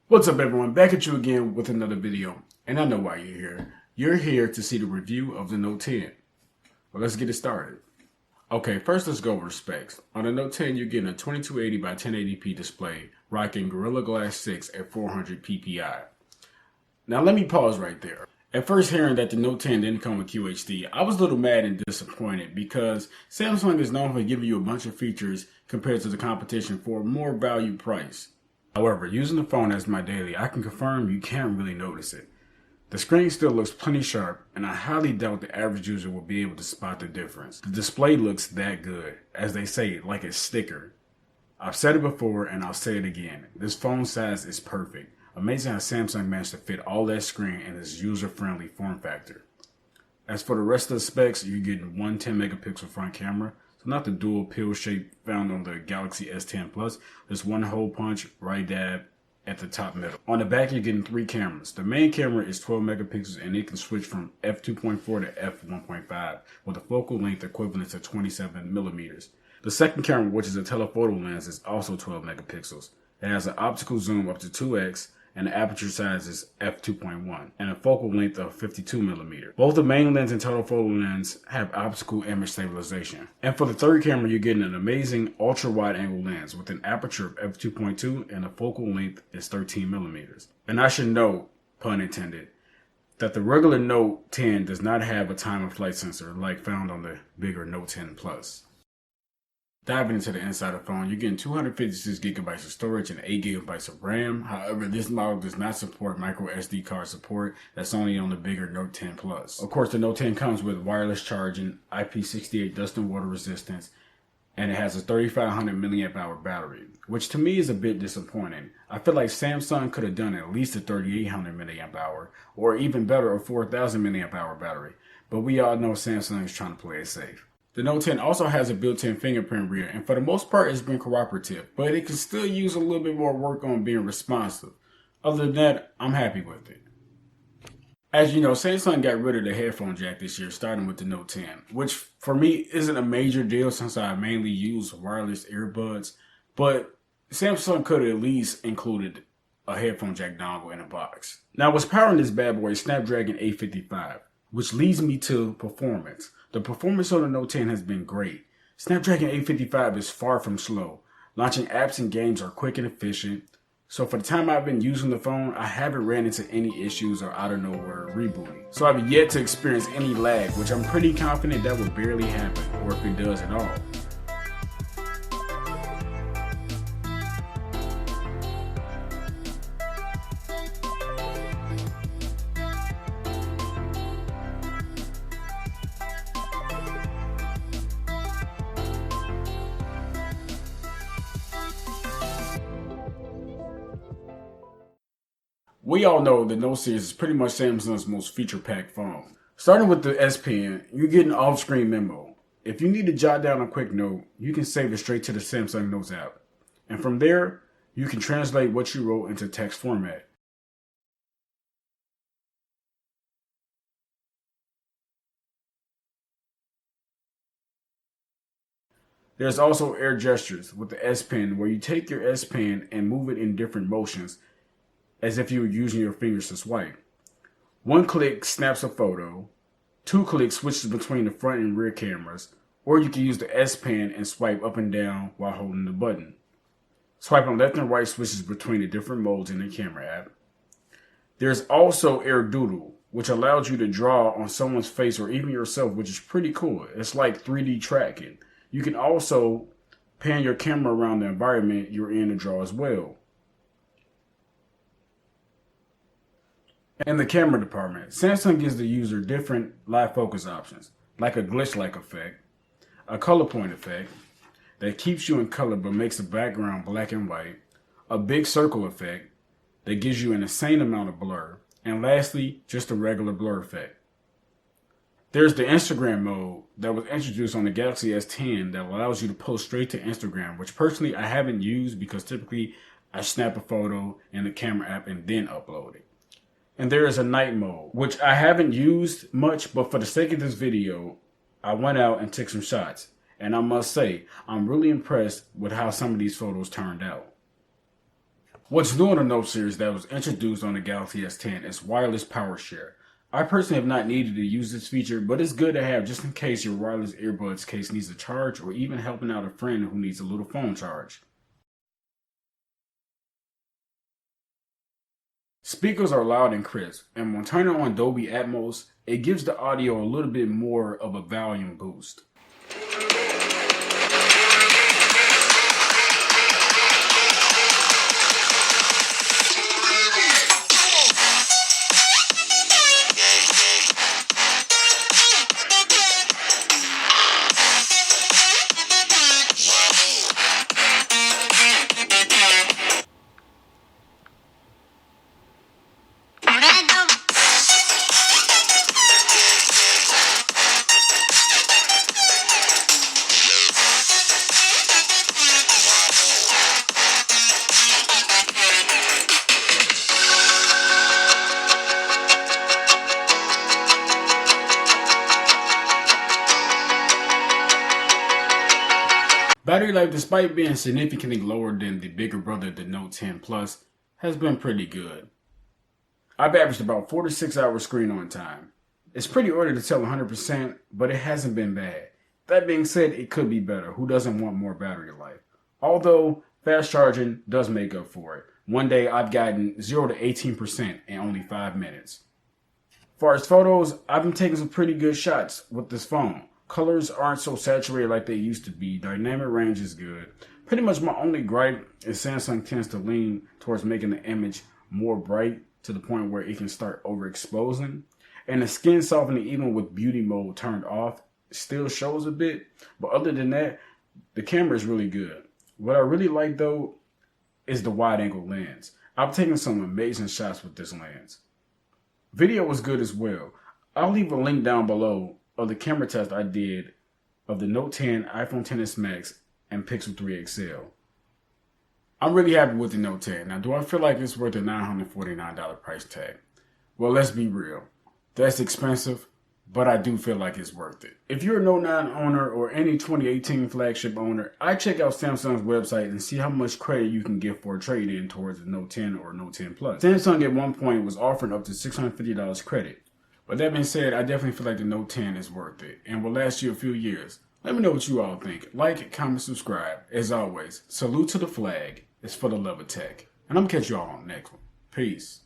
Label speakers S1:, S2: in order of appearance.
S1: What's up everyone, back at you again with another video, and I know why you're here. You're here to see the review of the Note 10. Well, let's get it started. Okay, first let's go over specs. On the Note 10, you're getting a 2280 by 1080p display, rocking Gorilla Glass 6 at 400 ppi. Now let me pause right there. At first hearing that the Note 10 didn't come with QHD, I was a little mad and disappointed because Samsung is known for giving you a bunch of features compared to the competition for a more value price. However, using the phone as my daily, I can confirm you can't really notice it. The screen still looks plenty sharp, and I highly doubt the average user will be able to spot the difference. The display looks that good, as they say, like a sticker. I've said it before and I'll say it again. This phone size is perfect. Amazing how Samsung managed to fit all that screen in this user-friendly form factor. As for the rest of the specs, you're getting one 10 megapixel front camera. So not the dual pill shape found on the Galaxy S10 Plus. There's one hole punch, right dab at the top middle. On the back, you're getting three cameras. The main camera is 12 megapixels and it can switch from f2.4 to f1.5 with a focal length equivalent to 27 millimeters. The second camera, which is a telephoto lens, is also 12 megapixels. It has an optical zoom up to 2x and the aperture size is f2.1 and a focal length of 52 millimeters. Both the main lens and telephoto lens have optical image stabilization. And for the third camera, you're getting an amazing ultra wide angle lens with an aperture of f2.2 and a focal length is 13 millimeters. And I should note, pun intended, that the regular Note 10 does not have a time of flight sensor like found on the bigger Note 10 Plus. Diving into the inside of the phone, you're getting 256 gigabytes of storage and 8 gigabytes of RAM. However, this model does not support micro SD card support. That's only on the bigger Note 10 Plus. Of course, the Note 10 comes with wireless charging, IP68 dust and water resistance, and it has a 3500 milliamp hour battery, which to me is a bit disappointing. I feel like Samsung could have done at least a 3800 milliamp hour, or even better, a 4000 milliamp hour battery. But we all know Samsung is trying to play it safe. The Note 10 also has a built-in fingerprint reader, and for the most part it's been cooperative, but it can still use a little bit more work on being responsive. Other than that, I'm happy with it. As you know, Samsung got rid of the headphone jack this year, starting with the Note 10, which for me isn't a major deal since I mainly use wireless earbuds, but Samsung could have at least included a headphone jack dongle in a box. Now what's powering this bad boy is Snapdragon 855, which leads me to performance. The performance on the Note 10 has been great. Snapdragon 855 is far from slow. Launching apps and games are quick and efficient. So for the time I've been using the phone, I haven't ran into any issues or out of nowhere rebooting. So I've yet to experience any lag, which I'm pretty confident that will barely happen, or if it does at all. We all know the Note series is pretty much Samsung's most feature-packed phone. Starting with the S Pen, you're getting Offscreen memo. If you need to jot down a quick note, you can save it straight to the Samsung Notes app. And from there, you can translate what you wrote into text format. There's also air gestures with the S Pen, where you take your S Pen and move it in different motions, as if you were using your fingers to swipe. One click snaps a photo, 2 clicks switches between the front and rear cameras, or you can use the S Pen and swipe up and down while holding the button. Swiping left and right switches between the different modes in the camera app. There's also Air Doodle, which allows you to draw on someone's face or even yourself, which is pretty cool. It's like 3D tracking. You can also pan your camera around the environment you're in to draw as well. In the camera department, Samsung gives the user different live focus options, like a glitch-like effect, a color point effect that keeps you in color but makes the background black and white, a big circle effect that gives you an insane amount of blur, and lastly, just a regular blur effect. There's the Instagram mode that was introduced on the Galaxy S10 that allows you to post straight to Instagram, which personally I haven't used because typically I snap a photo in the camera app and then upload it. And there is a night mode, which I haven't used much, but for the sake of this video, I went out and took some shots. And I must say, I'm really impressed with how some of these photos turned out. What's new in the Note series that was introduced on the Galaxy S10 is wireless power share. I personally have not needed to use this feature, but it's good to have just in case your wireless earbuds case needs a charge or even helping out a friend who needs a little phone charge. Speakers are loud and crisp, and when turning on Dolby Atmos, it gives the audio a little bit more of a volume boost. Battery life, despite being significantly lower than the bigger brother, the Note 10 Plus, has been pretty good. I've averaged about 4 to 6 hours screen on time. It's pretty early to tell 100%, but it hasn't been bad. That being said, it could be better. Who doesn't want more battery life? Although, fast charging does make up for it. One day I've gotten 0 to 18% in only 5 minutes. As far as photos, I've been taking some pretty good shots with this phone. Colors aren't so saturated like they used to be. Dynamic range is good. Pretty much my only gripe is Samsung tends to lean towards making the image more bright to the point where it can start overexposing. And the skin softening, even with beauty mode turned off, still shows a bit. But other than that, the camera is really good. What I really like though is the wide angle lens. I've taken some amazing shots with this lens. Video was good as well. I'll leave a link down below of the camera test I did of the Note 10, iPhone XS Max, and Pixel 3 XL. I'm really happy with the Note 10. Now, do I feel like it's worth a $949 price tag? Well, let's be real. That's expensive, but I do feel like it's worth it. If you're a Note 9 owner or any 2018 flagship owner, I check out Samsung's website and see how much credit you can get for a trade-in towards the Note 10 or Note 10 Plus. Samsung at one point was offering up to $650 credit. But that being said, I definitely feel like the Note 10 is worth it and will last you a few years. Let me know what you all think. Like, comment, subscribe. As always, salute to the flag. It's for the love of tech. And I'm going to catch you all on the next one. Peace.